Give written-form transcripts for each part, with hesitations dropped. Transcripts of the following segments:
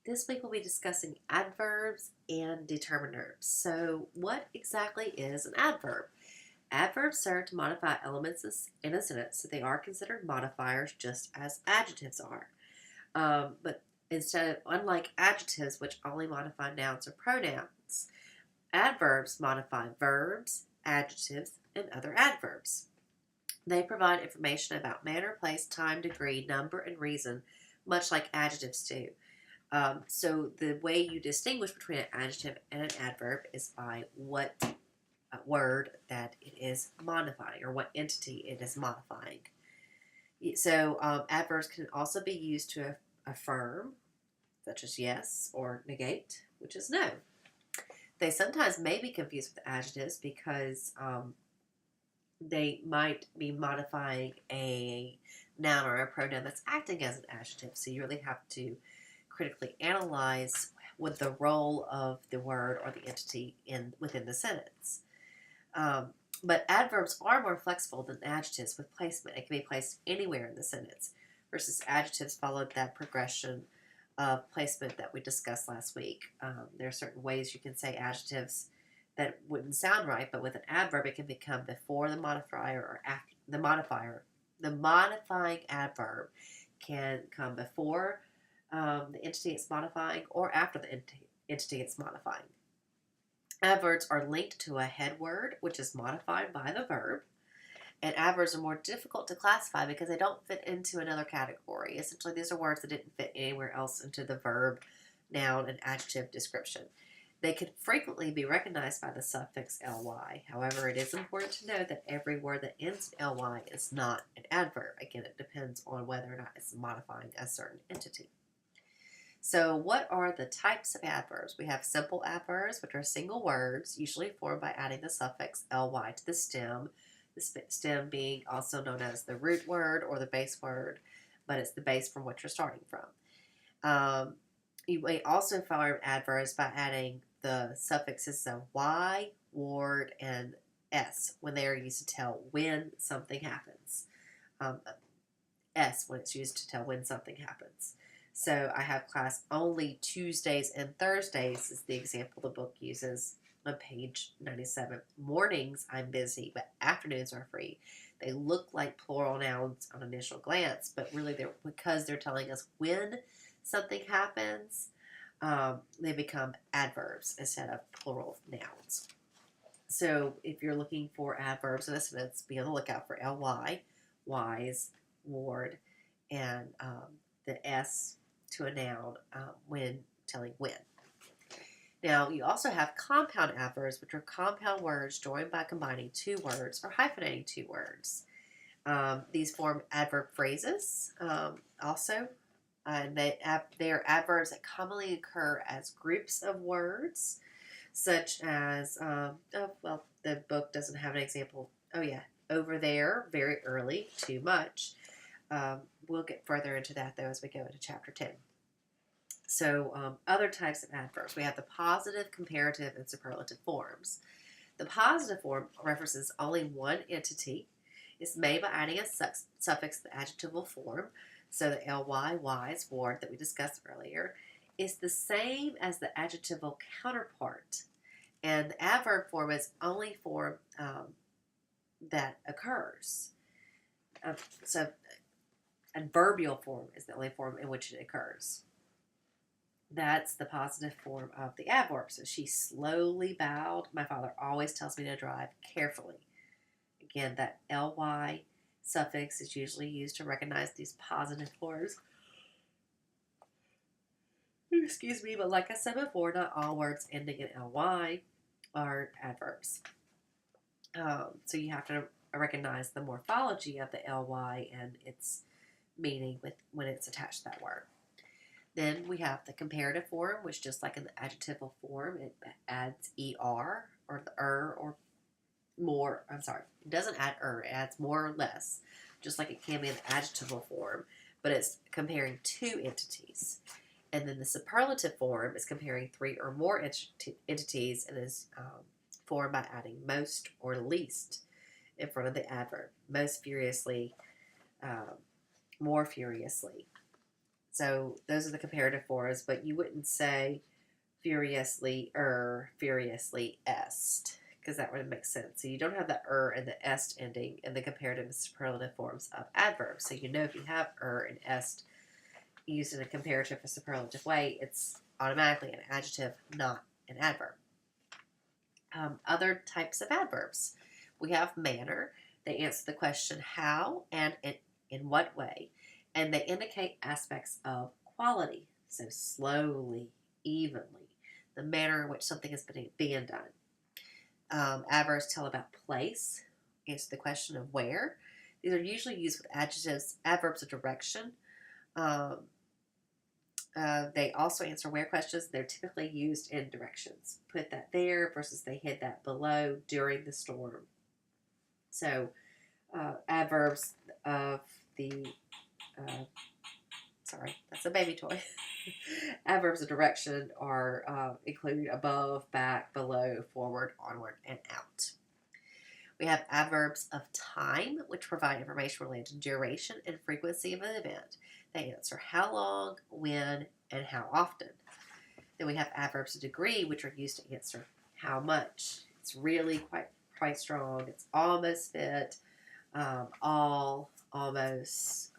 This week we'll be discussing adverbs and determiners. So, what exactly is an adverb? Adverbs serve to modify elements in a sentence, so they are considered modifiers just as adjectives are. But unlike adjectives, which only modify nouns or pronouns, adverbs modify verbs, adjectives, and other adverbs. They provide information about manner, place, time, degree, number, and reason, much like adjectives do. So the way you distinguish between an adjective and an adverb is by what word that it is modifying or what entity it is modifying. So adverbs can also be used to affirm, such as yes, or negate, which is no. They sometimes may be confused with adjectives because they might be modifying a noun or a pronoun that's acting as an adjective. So you really have to critically analyze what the role of the word or the entity within the sentence. But adverbs are more flexible than adjectives with placement. It can be placed anywhere in the sentence, versus adjectives followed that progression of placement that we discussed last week. There are certain ways you can say adjectives that wouldn't sound right, but with an adverb it can become before the modifier or after the modifier. The modifying adverb can come before the entity it's modifying or after the entity it's modifying. Adverbs are linked to a head word, which is modified by the verb, and adverbs are more difficult to classify because they don't fit into another category. Essentially, these are words that didn't fit anywhere else into the verb, noun, and adjective description. They can frequently be recognized by the suffix ly. However, it is important to note that every word that ends in ly is not an adverb. Again, it depends on whether or not it's modifying a certain entity. So what are the types of adverbs? We have simple adverbs, which are single words, usually formed by adding the suffix ly to the stem stem being also known as the root word or the base word, but it's the base from which you're starting from. You may also form adverbs by adding the suffixes of y, ward, and s when they are used to tell when something happens. S when it's used to tell when something happens. So I have class only Tuesdays and Thursdays is the example the book uses on page 97. Mornings I'm busy, but afternoons are free. They look like plural nouns on initial glance, but really because they're telling us when something happens, they become adverbs instead of plural nouns. So if you're looking for adverbs in a sentence, be on the lookout for ly, wise, ward, and the s to a noun when telling when. Now, you also have compound adverbs, which are compound words joined by combining two words or hyphenating two words. These form adverb phrases also. They are adverbs that commonly occur as groups of words, such as, the book doesn't have an example. Oh, yeah, over there, very early, too much. We'll get further into that, though, as we go into Chapter 10. So other types of adverbs. We have the positive, comparative, and superlative forms. The positive form references only one entity. It's made by adding a suffix to the adjectival form. So the ly, wise, ward that we discussed earlier is the same as the adjectival counterpart. And the adverb form is only form that occurs. So adverbial form is the only form in which it occurs. That's the positive form of the adverb. So she slowly bowed. My father always tells me to drive carefully. Again, that ly suffix is usually used to recognize these positive forms. Excuse me, but like I said before, not all words ending in ly are adverbs. So you have to recognize the morphology of the ly and its meaning when it's attached to that word. Then we have the comparative form, which just like in the adjectival form, it adds er or the or more. I'm sorry, it doesn't add it adds more or less, just like it can be in the adjectival form, but it's comparing two entities. And then the superlative form is comparing three or more entities and is formed by adding most or least in front of the adverb. Most furiously, more furiously. So those are the comparative forms, but you wouldn't say furiously furiously est, because that wouldn't make sense. So you don't have the and the est ending in the comparative and superlative forms of adverbs. So you know if you have and est used in a comparative or superlative way, it's automatically an adjective, not an adverb. Other types of adverbs. We have manner. They answer the question how and in what way, and they indicate aspects of quality. So slowly, evenly, the manner in which something is being done. Adverbs tell about place, answer the question of where. These are usually used with adjectives, adverbs of direction. Um, they also answer where questions. They're typically used in directions. Put that there versus they hid that below during the storm. So, adverbs of the, sorry, that's a baby toy. Adverbs of direction are included above, back, below, forward, onward, and out. We have adverbs of time, which provide information related to duration and frequency of an event. They answer how long, when, and how often. Then we have adverbs of degree, which are used to answer how much. It's really quite strong. It's almost fit, all, almost,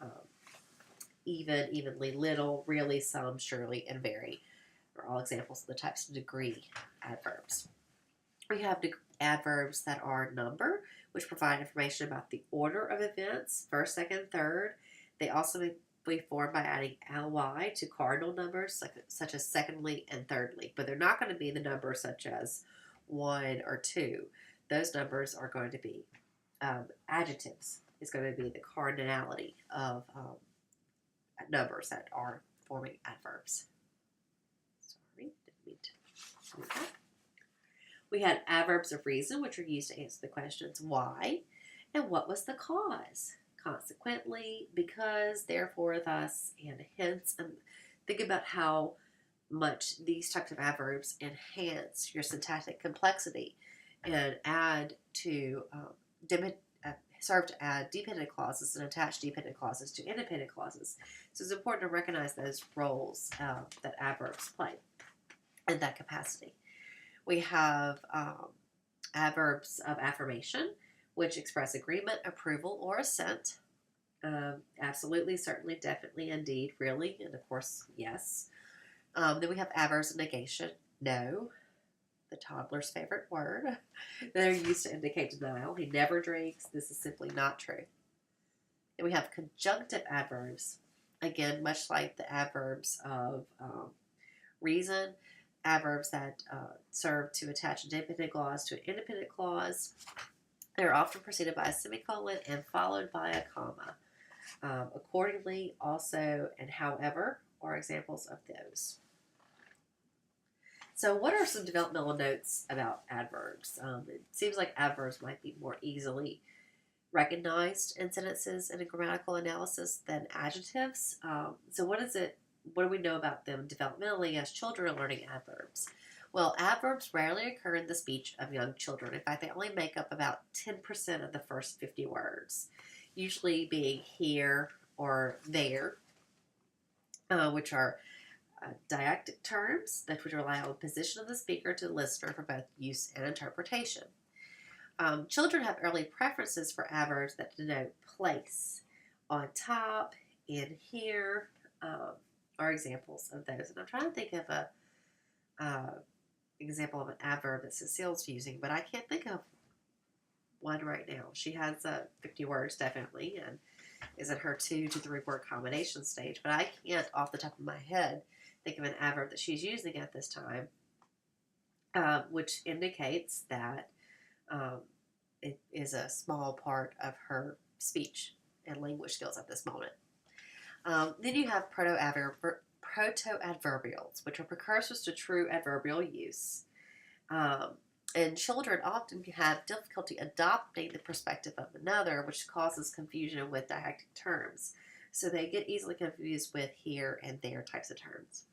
even, evenly, little, really, some, surely, and very are all examples of the types of degree adverbs. We have adverbs that are number, which provide information about the order of events, first, second, third. They also may be formed by adding ly to cardinal numbers, such as secondly and thirdly, but they're not going to be the numbers such as 1 or 2. Those numbers are going to be adjectives. It's going to be the cardinality of numbers that are forming adverbs. Sorry, didn't mean to do that. We had adverbs of reason, which are used to answer the questions why and what was the cause. Consequently, because, therefore, thus, and hence. And think about how much these types of adverbs enhance your syntactic complexity and add to serve to add dependent clauses and attach dependent clauses to independent clauses. So it's important to recognize those roles that adverbs play in that capacity. We have adverbs of affirmation, which express agreement, approval, or assent. Absolutely, certainly, definitely, indeed, really, and of course, yes. Then we have adverbs of negation. No, the toddler's favorite word. They're used to indicate denial. He never drinks. This is simply not true. Then we have conjunctive adverbs. Again, much like the adverbs of reason, adverbs that serve to attach a dependent clause to an independent clause. They're often preceded by a semicolon and followed by a comma. Accordingly, also, and however are examples of those. So what are some developmental notes about adverbs? It seems like adverbs might be more easily recognized in sentences in a grammatical analysis than adjectives. So what do we know about them developmentally as children are learning adverbs? Well, adverbs rarely occur in the speech of young children. In fact, they only make up about 10% of the first 50 words, usually being here or there, which are didactic terms that would rely on the position of the speaker to the listener for both use and interpretation. Children have early preferences for adverbs that denote place. On top, in here, are examples of those. And I'm trying to think of a example of an adverb that Cecile's using, but I can't think of one right now. She has 50 words definitely, and is in her 2 to 3 word combination stage, but I can't off the top of my head think of an adverb that she's using at this time, which indicates that it is a small part of her speech and language skills at this moment. Then you have proto-adverbials, which are precursors to true adverbial use. And children often have difficulty adopting the perspective of another, which causes confusion with didactic terms. So they get easily confused with here and there types of terms.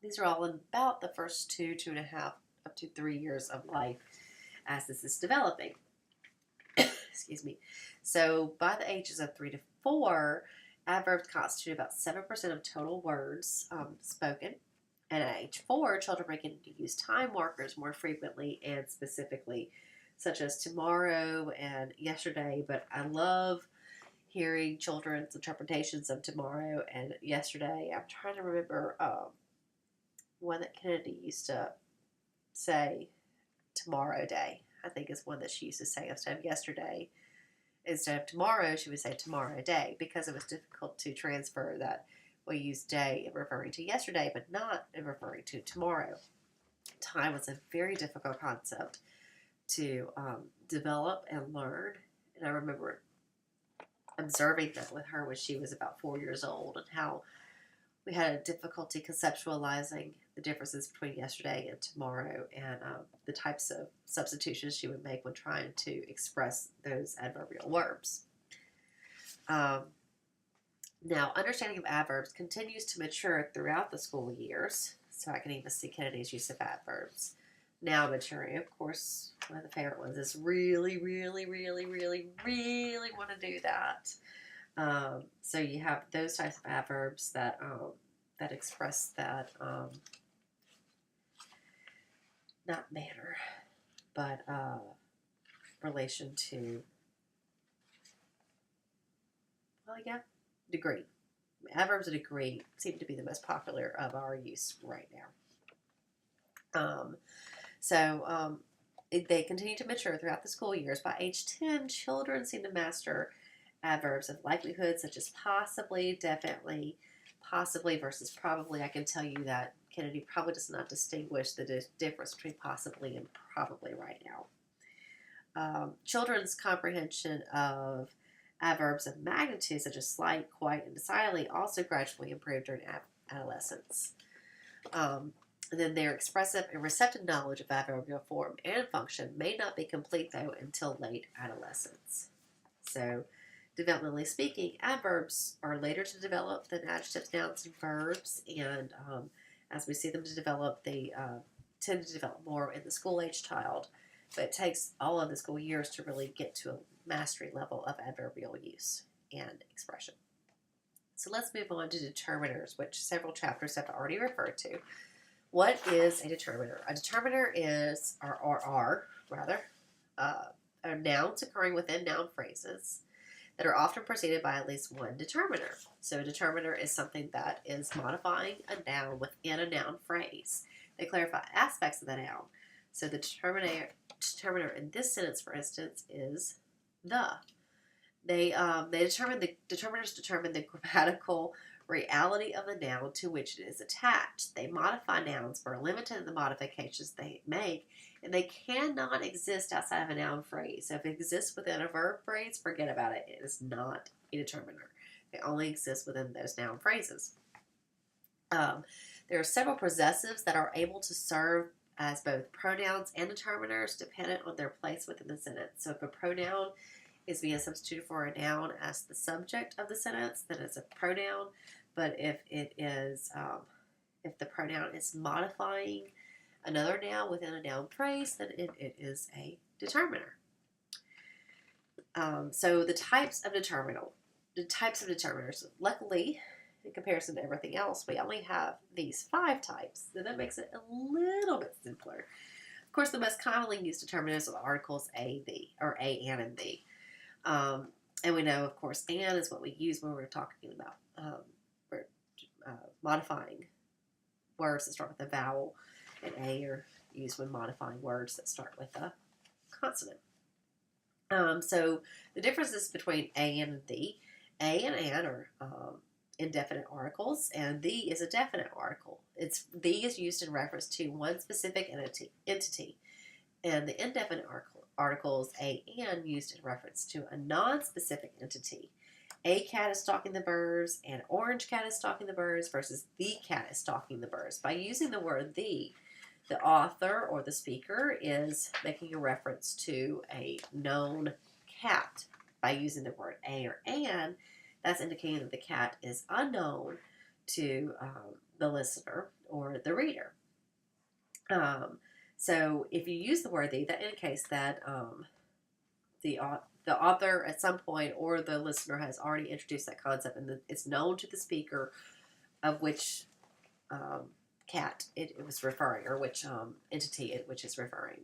These are all in about the first 2.5, up to 3 years of life as this is developing. Excuse me. So by the ages of 3 to 4, Adverbs constitute about 7% of total words spoken. And at age 4, children begin to use time markers more frequently and specifically, such as tomorrow and yesterday. But I love hearing children's interpretations of tomorrow and yesterday. I'm trying to remember one that Kennedy used to say, tomorrow day. I think is one that she used to say instead of yesterday. Instead of tomorrow, she would say tomorrow day because it was difficult to transfer that we use day in referring to yesterday, but not in referring to tomorrow. Time was a very difficult concept to develop and learn. And I remember observing that with her when she was about 4 years old and how we had a difficulty conceptualizing the differences between yesterday and tomorrow and the types of substitutions she would make when trying to express those adverbial verbs. Now, understanding of adverbs continues to mature throughout the school years. So I can even see Kennedy's use of adverbs now maturing. Of course, one of the favorite ones is really, really, really, really, really want to do that. So you have those types of adverbs that that express that not manner, but relation to, well, yeah, degree. Adverbs of degree seem to be the most popular of our use right now. They continue to mature throughout the school years. By age 10, children seem to master adverbs of likelihood, such as possibly, definitely, possibly versus probably. I can tell you that Kennedy probably does not distinguish the difference between possibly and probably right now. Children's comprehension of adverbs of magnitude, such as slight, quite, and decidedly, also gradually improved during adolescence. And then their expressive and receptive knowledge of adverbial form and function may not be complete, though, until late adolescence. So, developmentally speaking, adverbs are later to develop than adjectives, nouns, and verbs. And as we see them to develop, they tend to develop more in the school-age child. But it takes all of the school years to really get to a mastery level of adverbial use and expression. So let's move on to determiners, which several chapters have already referred to. What is a determiner? A determiner is, are nouns occurring within noun phrases that are often preceded by at least one determiner. So a determiner is something that is modifying a noun within a noun phrase. They clarify aspects of the noun. So the determiner in this sentence, for instance, is the. Determiners determine the grammatical reality of the noun to which it is attached. They modify nouns but are limited in the modifications they make, and they cannot exist outside of a noun phrase. So if it exists within a verb phrase, forget about it. It is not a determiner. It only exists within those noun phrases. There are several possessives that are able to serve as both pronouns and determiners dependent on their place within the sentence. So if a pronoun is being substituted for a noun as the subject of the sentence, then it's a pronoun. But if it is, if the pronoun is modifying another noun within a noun phrase, then it is a determiner. So the types of determiners. Luckily, in comparison to everything else, we only have these 5 types. So that makes it a little bit simpler. Of course, the most commonly used determiners are the articles a, the, or a, and the. And we know, of course, and is what we use when we're talking about modifying words that start with a vowel, and a are used when modifying words that start with a consonant. So the differences between a and the. A and an are indefinite articles, and the is a definite article. The is used in reference to one specific entity, and the indefinite articles a and used in reference to a non-specific entity. A cat is stalking the birds, and orange cat is stalking the birds versus the cat is stalking the birds. By using the word the author or the speaker is making a reference to a known cat. By using the word a or an, that's indicating that the cat is unknown to the listener or the reader. So if you use the word the, that indicates that the the author at some point or the listener has already introduced that concept, and it's known to the speaker of which cat it was referring, or which entity it which is referring.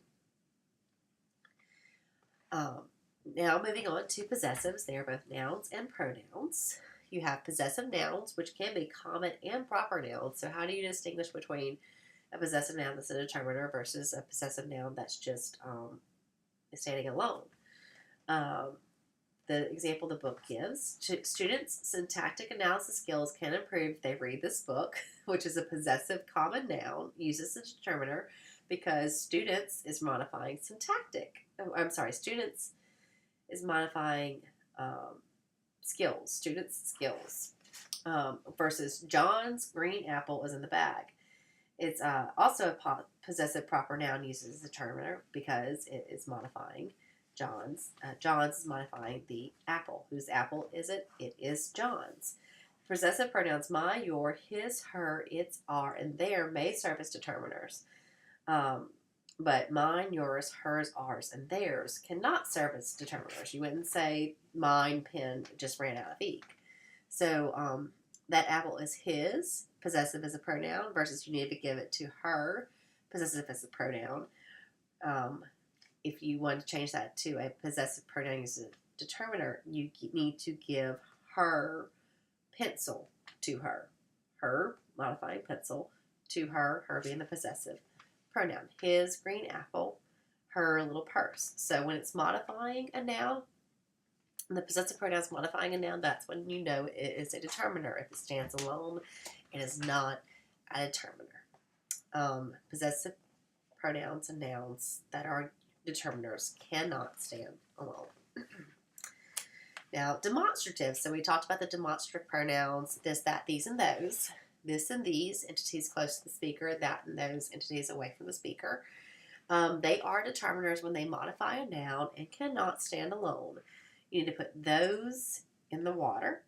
Now moving on to possessives. They are both nouns and pronouns. You have possessive nouns, which can be common and proper nouns. So how do you distinguish between a possessive noun that's a determiner versus a possessive noun that's just standing alone? The example the book gives: students' syntactic analysis skills can improve if they read this book, which is a possessive common noun, uses a determiner because students is modifying syntactic. Students is modifying skills, students' skills, versus John's green apple is in the bag. It's also a possessive proper noun uses a determiner because it is modifying John's. John's is modifying the apple. Whose apple is it? It is John's. Possessive pronouns my, your, his, her, its, our, and their may serve as determiners. But mine, yours, hers, ours, and theirs cannot serve as determiners. You wouldn't say mine pen just ran out of ink. So that apple is his, possessive as a pronoun, versus you need to give it to her, possessive as a pronoun. If you want to change that to a possessive pronoun using a determiner, you need to give her pencil to her. Her, modifying pencil, to her, her being the possessive pronoun. His green apple, her little purse. So when it's modifying a noun, the possessive pronoun is modifying a noun, that's when you know it is a determiner. If it stands alone, it is not a determiner. Possessive pronouns and nouns that are determiners cannot stand alone. Now, demonstrative. So we talked about the demonstrative pronouns, this, that, these, and those. This and these, entities close to the speaker, that and those, entities away from the speaker. They are determiners when they modify a noun and cannot stand alone. You need to put those in the water.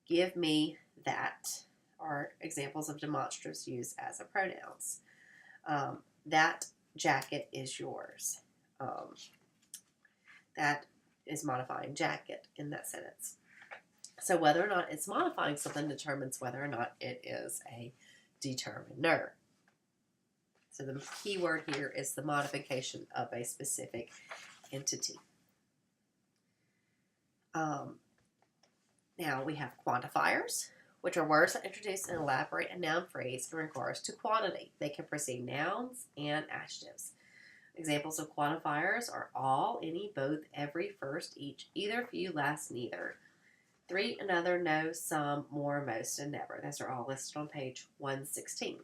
Give me that are examples of demonstratives used as a pronouns. That jacket is yours. That is modifying jacket in that sentence. So whether or not it's modifying something determines whether or not it is a determiner. So the key word here is the modification of a specific entity. Now we have quantifiers, which are words that introduce and elaborate a noun phrase in regards to quantity. They can precede nouns and adjectives. Examples of quantifiers are all, any, both, every, first, each, either, few, last, neither. Three, another, no, some, more, most, and never. Those are all listed on page 116.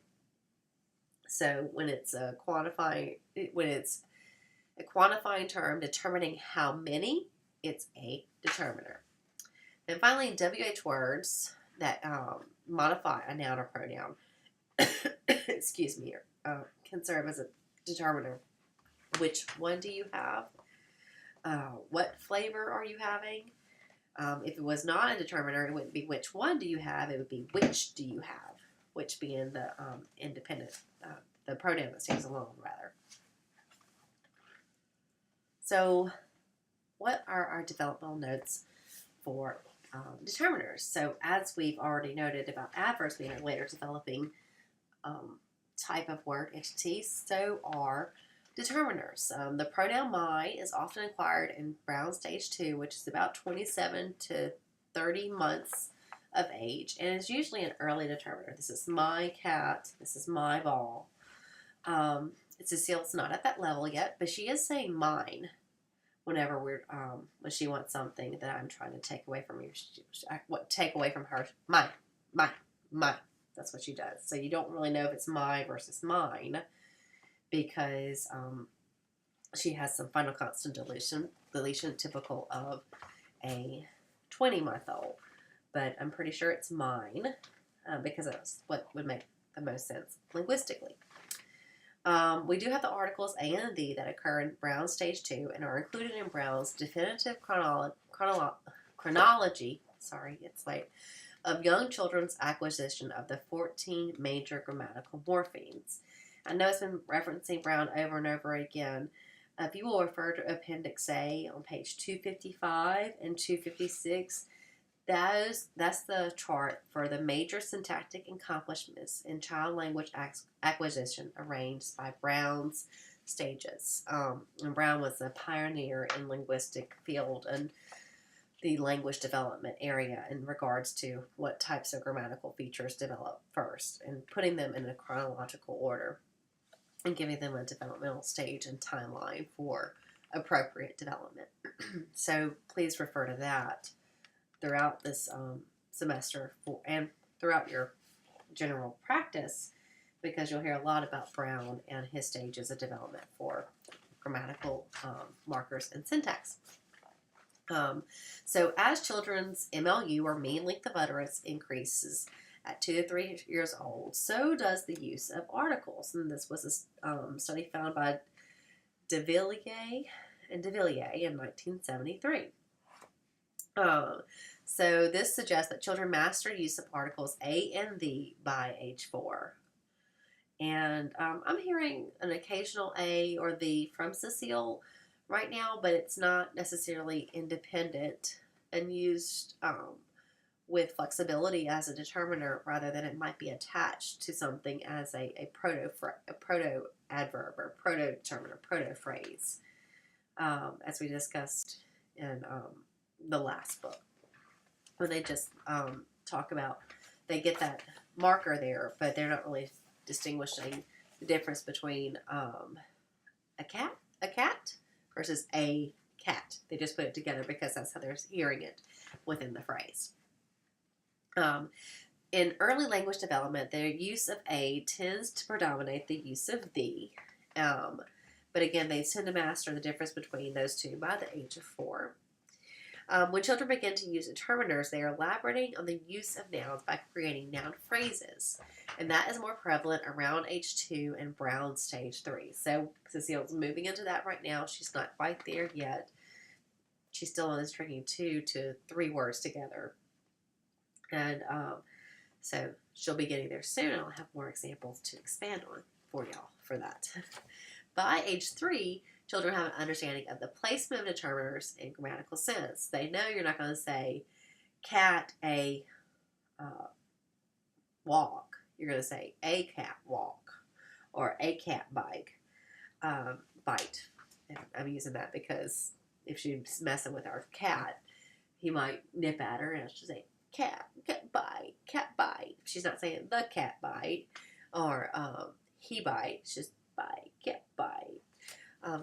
So when it's a quantifying term determining how many, it's a determiner. And finally, WH words that modify a noun or pronoun, excuse me, can serve as a determiner. Which one do you have? What flavor are you having? If it was not a determiner, it wouldn't be which one do you have, it would be which do you have, which being the independent, the pronoun that stands alone, rather. So what are our developmental notes for determiners? So as we've already noted about adverbs being a later developing type of word entity, so are determiners. The pronoun my is often acquired in Brown stage 2, which is about 27 to 30 months of age, and is usually an early determiner. This is my cat. This is my ball. Cecile's not at that level yet, but she is saying mine whenever when she wants something that I'm trying to take away from you. Take away from her. Mine. That's what she does. So you don't really know if it's my versus mine, because she has some final constant deletion typical of a 20-month-old. But I'm pretty sure it's mine because that's what would make the most sense linguistically. We do have the articles a and the that occur in Brown stage 2 and are included in Brown's definitive chronology, it's late, of young children's acquisition of the 14 major grammatical morphemes. I know it's been referencing Brown over and over again, If you will refer to Appendix A on page 255 and 256, that's the chart for the major syntactic accomplishments in child language acquisition arranged by Brown's stages. And Brown was a pioneer in linguistic field and the language development area in regards to what types of grammatical features develop first and putting them in a chronological order and giving them a developmental stage and timeline for appropriate development. So please refer to that throughout this semester and throughout your general practice, because you'll hear a lot about Brown and his stages of development for grammatical markers and syntax. So as children's MLU, or mean length of utterance, increases at 2 to 3 years old, so does the use of articles. And this was a study found by De Villiers in 1973. So this suggests that children master use of particles a and the by age 4. And I'm hearing an occasional a or the from Cecile right now, but it's not necessarily independent and used with flexibility as a determiner rather than it might be attached to something as a proto adverb or proto determiner, proto phrase, as we discussed in the last book, when they just talk about, they get that marker there, but they're not really distinguishing the difference between a cat versus a cat. They just put it together because that's how they're hearing it within the phrase. In early language development, their use of a tends to predominate the use of the. But again, they tend to master the difference between those two by the age of 4. When children begin to use determiners, they are elaborating on the use of nouns by creating noun phrases. And that is more prevalent around age 2 and Brown stage 3. So Cecile's moving into that right now. She's not quite there yet. She's still on this stringing 2 to 3 words together. And so she'll be getting there soon. I'll have more examples to expand on for y'all for that. By age 3, children have an understanding of the placement of determiners in grammatical sense. They know you're not going to say cat a walk. You're going to say a cat walk or a cat bite. And I'm using that because if she's messing with our cat, he might nip at her and she'll say cat bite, cat bite. She's not saying the cat bite or he bite. It's just bite, cat bite.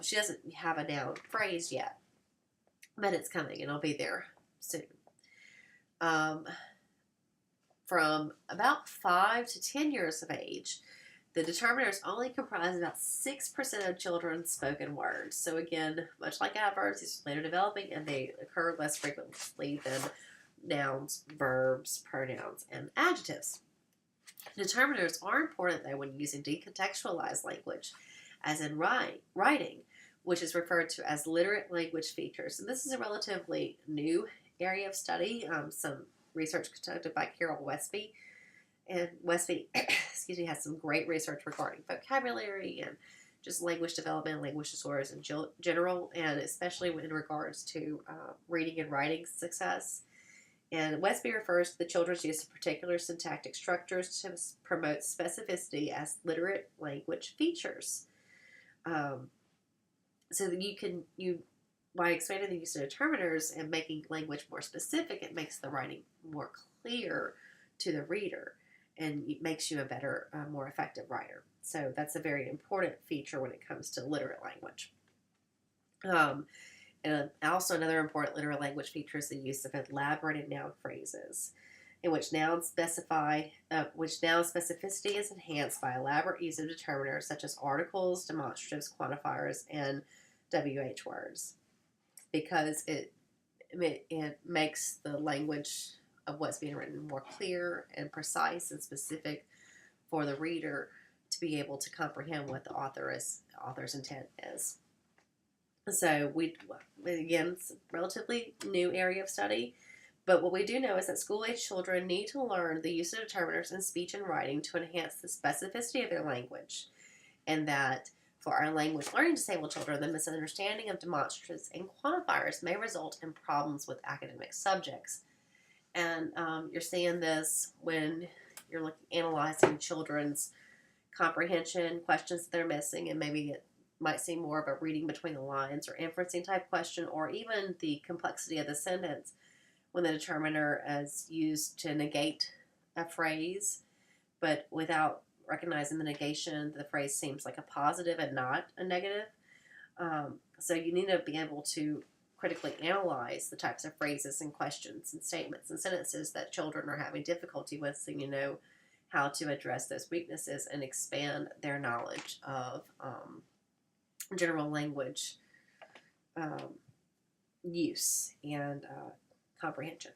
She doesn't have a noun phrase yet, but it's coming and it'll be there soon. From about 5 to 10 years of age, the determiners only comprise about 6% of children's spoken words. So again, much like adverbs, these are later developing and they occur less frequently than nouns, verbs, pronouns, and adjectives. Determiners are important though when using decontextualized language, as in writing, which is referred to as literate language features. And this is a relatively new area of study. Some research conducted by Carol Westby. And Westby, has some great research regarding vocabulary and just language development, language disorders in general, and especially in regards to reading and writing success. And Westby refers to the children's use of particular syntactic structures to promote specificity as literate language features. So that by expanding the use of determiners and making language more specific, it makes the writing more clear to the reader and it makes you a better, more effective writer. So that's a very important feature when it comes to literate language. And also another important literate language feature is the use of elaborated noun phrases, in which noun specificity is enhanced by elaborate use of determiners such as articles, demonstratives, quantifiers, and WH words, because it makes the language of what's being written more clear and precise and specific for the reader to be able to comprehend what the author's intent is. So again, it's a relatively new area of study, but what we do know is that school-age children need to learn the use of determiners in speech and writing to enhance the specificity of their language, and that For our language learning disabled children, the misunderstanding of demonstratives and quantifiers may result in problems with academic subjects. And you're seeing this when you're analyzing children's comprehension, questions they're missing, and maybe it might seem more of a reading between the lines or inferencing type question, or even the complexity of the sentence when the determiner is used to negate a phrase, but without recognizing the negation, the phrase seems like a positive and not a negative. So you need to be able to critically analyze the types of phrases and questions and statements and sentences that children are having difficulty with, so you know how to address those weaknesses and expand their knowledge of general language use and comprehension.